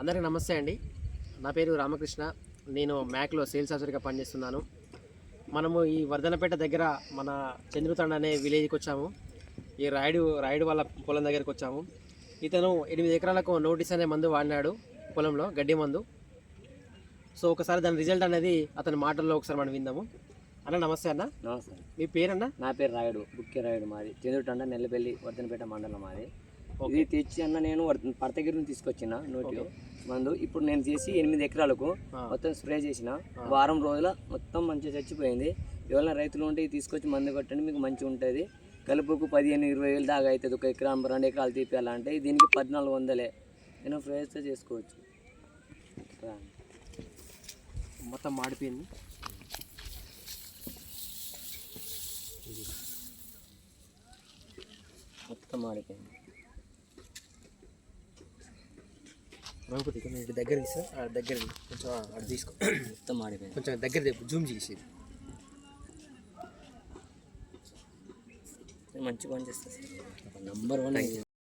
అందరికీ నమస్తే అండి. నా పేరు రామకృష్ణ. నేను మ్యాక్లో సేల్స్ ఆఫీసర్గా పనిచేస్తున్నాను. మనము ఈ వర్ధనపేట దగ్గర మన చంద్రుతండ అనే విలేజ్కి వచ్చాము. ఈ రాయుడు వాళ్ళ పొలం దగ్గరికి వచ్చాము. ఇతను 8 ఎకరాలకు నోటీస్ అనే మందు వాడినాడు పొలంలో, గడ్డి మందు. సో ఒకసారి దాని రిజల్ట్ అనేది అతని మాటల్లో ఒకసారి మనం విందాము. అన్న నమస్తే అన్న. నమస్తే. మీ పేరన్నా? నా పేరు రాయుడు, బుక్కే రాయుడు. మాది చంద్రుతండ, నెల్లపల్లి, వర్ధనపేట మండలం మాది. ఇది తెచ్చి అన్న నేను పడతగిరిని తీసుకొచ్చిన నోటి మందు. ఇప్పుడు నేను చేసి 8 ఎకరాలకు మొత్తం స్ప్రే చేసిన. వారం రోజుల మొత్తం మంచిగా చచ్చిపోయింది. ఎవరైనా రైతులు ఉంటే తీసుకొచ్చి మందు కొట్టండి, మీకు మంచిగా ఉంటుంది. కలుపుకు 15-20 వేలు దాకా అవుతుంది. ఒక ఎకరం 2 ఎకరాలు తీపియాలంటే దీనికి 1400 నేను ఫ్రెష్తో చేసుకోవచ్చు. మొత్తం మాడిపోయింది. మొత్తం మాడిపోయింది. దగ్గర దగ్గర కొంచెం అటు తీసుకో. మొత్తం మాడిపోయింది. కొంచెం దగ్గర జూమ్ చేసి మంచి పని చేస్తుంది సార్. నంబర్ 1